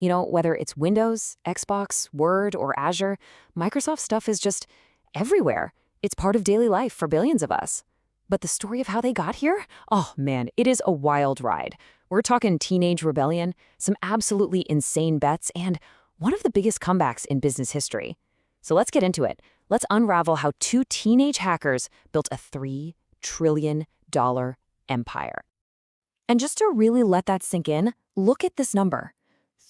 Whether it's Windows, Xbox, Word, or Azure, Microsoft stuff is just everywhere. It's part of daily life for billions of us. But the story of how they got here? Oh man, it is a wild ride. We're talking teenage rebellion, some absolutely insane bets, and one of the biggest comebacks in business history. So let's get into it. Let's unravel how two teenage hackers built a $3 trillion empire. And just to really let that sink in, look at this number.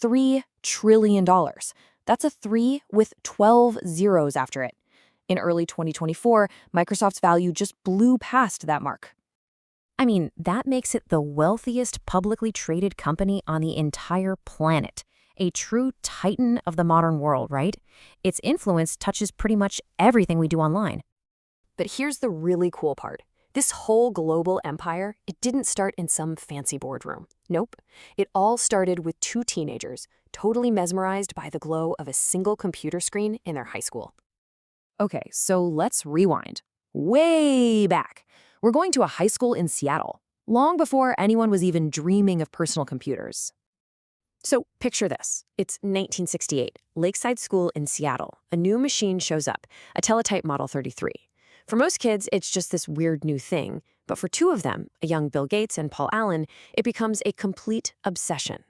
$3 trillion. That's a 3 with 12 zeros after it. In early 2024, Microsoft's value just blew past that mark. I mean, that makes it the wealthiest publicly traded company on the entire planet. A true titan of the modern world, right? Its influence touches pretty much everything we do online. But here's the really cool part. This whole global empire, it didn't start in some fancy boardroom. Nope. It all started with two teenagers, totally mesmerized by the glow of a single computer screen in their high school. Okay, so let's rewind. Way back. We're going to a high school in Seattle, long before anyone was even dreaming of personal computers. So picture this. It's 1968, Lakeside School in Seattle. A new machine shows up, a Teletype Model 33. For most kids, it's just this weird new thing. But for two of them, a young Bill Gates and Paul Allen, it becomes a complete obsession.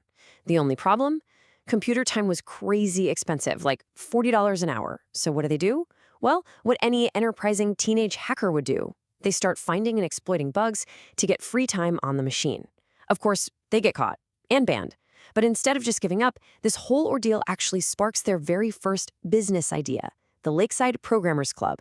The only problem? Computer time was crazy expensive, like $40 an hour. So what do? Well, what any enterprising teenage hacker would do. They start finding and exploiting bugs to get free time on the machine. Of course, they get caught and banned. But instead of just giving up, this whole ordeal actually sparks their very first business idea, the Lakeside Programmers Club.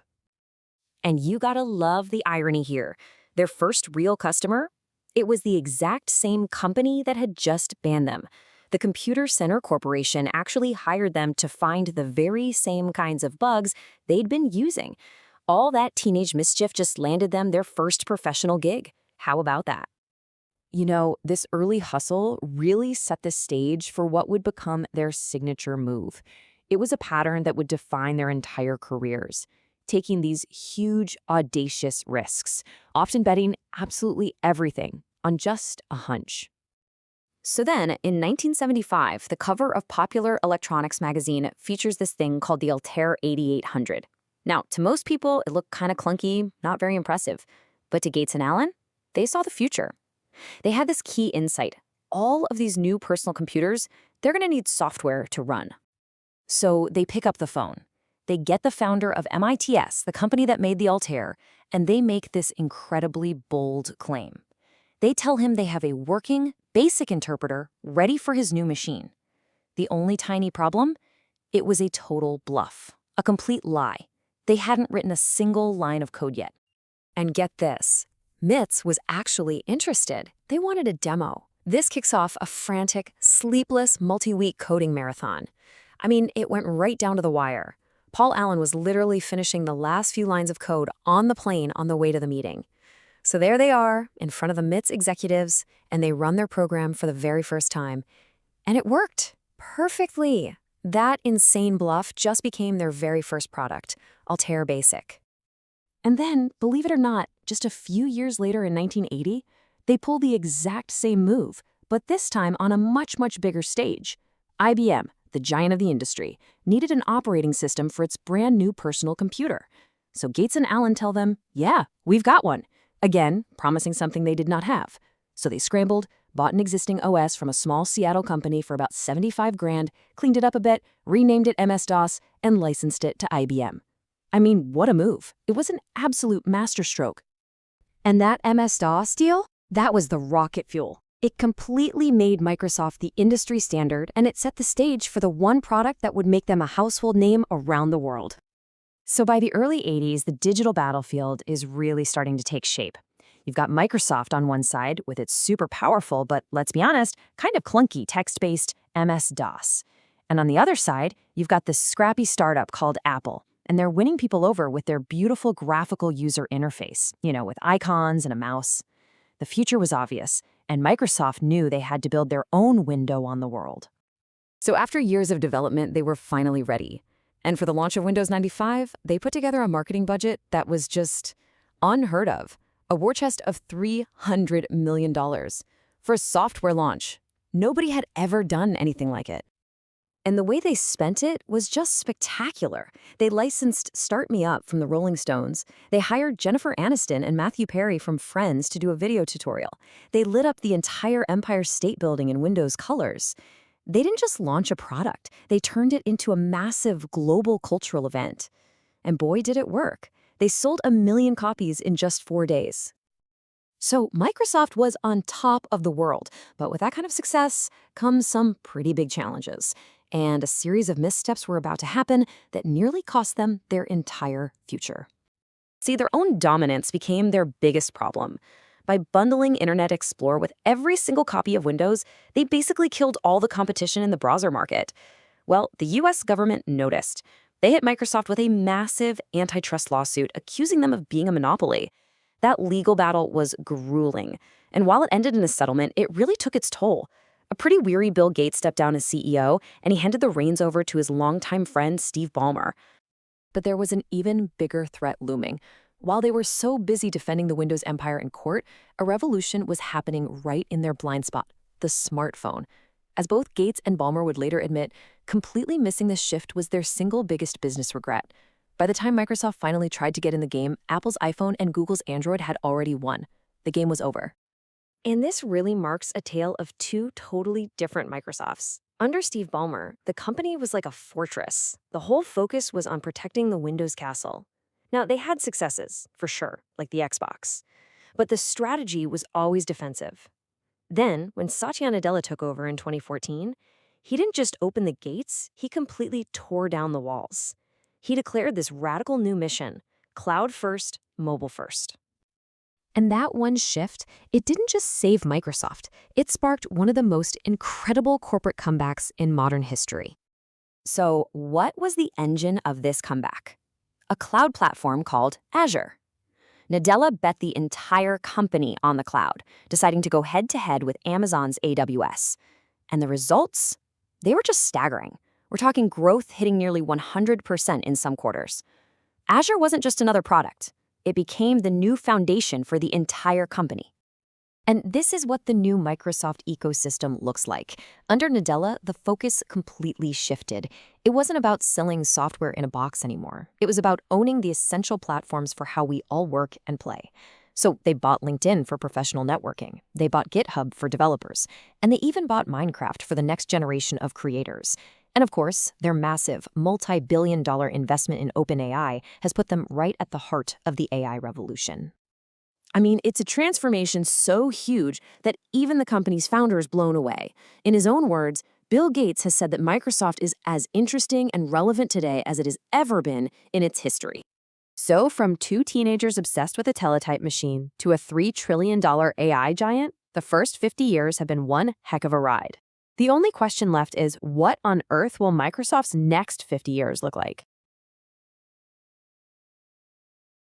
And you gotta love the irony here. Their first real customer? It was the exact same company that had just banned them. The Computer Center Corporation actually hired them to find the very same kinds of bugs they'd been using. All that teenage mischief just landed them their first professional gig. How about that? This early hustle really set the stage for what would become their signature move. It was a pattern that would define their entire careers, taking these huge, audacious risks, often betting absolutely everything on just a hunch. So then, in 1975, the cover of Popular Electronics magazine features this thing called the Altair 8800. Now, to most people, it looked kind of clunky, not very impressive. But to Gates and Allen, they saw the future. They had this key insight. All of these new personal computers, they're going to need software to run. So they pick up the phone. They get the founder of MITS, the company that made the Altair, and they make this incredibly bold claim. They tell him they have a working, basic interpreter ready for his new machine. The only tiny problem? It was a total bluff, a complete lie. They hadn't written a single line of code yet. And get this, MITS was actually interested. They wanted a demo. This kicks off a frantic, sleepless, multi-week coding marathon. I mean, it went right down to the wire. Paul Allen was literally finishing the last few lines of code on the plane on the way to the meeting. So there they are, in front of the MITS executives, and they run their program for the very first time. And it worked perfectly. That insane bluff just became their very first product, Altair Basic. And then, believe it or not, just a few years later in 1980, they pulled the exact same move, but this time on a much, much bigger stage. IBM, the giant of the industry, needed an operating system for its brand new personal computer. So Gates and Allen tell them, yeah, we've got one. Again, promising something they did not have. So they scrambled, bought an existing OS from a small Seattle company for about $75,000, cleaned it up a bit, renamed it MS-DOS, and licensed it to IBM. I mean, what a move. It was an absolute masterstroke. And that MS-DOS deal? That was the rocket fuel. It completely made Microsoft the industry standard, and it set the stage for the one product that would make them a household name around the world. So by the early 80s, the digital battlefield is really starting to take shape. You've got Microsoft on one side with its super powerful, but let's be honest, kind of clunky text-based MS-DOS. And on the other side, you've got this scrappy startup called Apple, and they're winning people over with their beautiful graphical user interface, with icons and a mouse. The future was obvious, and Microsoft knew they had to build their own window on the world. So after years of development, they were finally ready. And for the launch of Windows 95, they put together a marketing budget that was just unheard of. A war chest of $300 million. For a software launch, nobody had ever done anything like it. And the way they spent it was just spectacular. They licensed Start Me Up from the Rolling Stones. They hired Jennifer Aniston and Matthew Perry from Friends to do a video tutorial. They lit up the entire Empire State Building in Windows colors. They didn't just launch a product, they turned it into a massive global cultural event. And boy, did it work. They sold 1 million copies in just 4 days. So Microsoft was on top of the world, but with that kind of success comes some pretty big challenges. And a series of missteps were about to happen that nearly cost them their entire future. See, their own dominance became their biggest problem. By bundling Internet Explorer with every single copy of Windows, they basically killed all the competition in the browser market. Well, the US government noticed. They hit Microsoft with a massive antitrust lawsuit accusing them of being a monopoly. That legal battle was grueling. And while it ended in a settlement, it really took its toll. A pretty weary Bill Gates stepped down as CEO, and he handed the reins over to his longtime friend, Steve Ballmer. But there was an even bigger threat looming. While they were so busy defending the Windows empire in court, a revolution was happening right in their blind spot, the smartphone. As both Gates and Ballmer would later admit, completely missing this shift was their single biggest business regret. By the time Microsoft finally tried to get in the game, Apple's iPhone and Google's Android had already won. The game was over. And this really marks a tale of two totally different Microsofts. Under Steve Ballmer, the company was like a fortress. The whole focus was on protecting the Windows castle. Now, they had successes, for sure, like the Xbox. But the strategy was always defensive. Then, when Satya Nadella took over in 2014, he didn't just open the gates, he completely tore down the walls. He declared this radical new mission, cloud first, mobile first. And that one shift, it didn't just save Microsoft. It sparked one of the most incredible corporate comebacks in modern history. So what was the engine of this comeback? A cloud platform called Azure. Nadella bet the entire company on the cloud, deciding to go head-to-head with Amazon's AWS. And the results? They were just staggering. We're talking growth hitting nearly 100% in some quarters. Azure wasn't just another product. It became the new foundation for the entire company. And this is what the new Microsoft ecosystem looks like. Under Nadella, the focus completely shifted. It wasn't about selling software in a box anymore. It was about owning the essential platforms for how we all work and play. So they bought LinkedIn for professional networking. They bought GitHub for developers. And they even bought Minecraft for the next generation of creators. And of course, their massive, multi-billion-dollar investment in OpenAI has put them right at the heart of the AI revolution. I mean, it's a transformation so huge that even the company's founder is blown away. In his own words, Bill Gates has said that Microsoft is as interesting and relevant today as it has ever been in its history. So from two teenagers obsessed with a teletype machine to a $3 trillion AI giant, the first 50 years have been one heck of a ride. The only question left is, what on earth will Microsoft's next 50 years look like?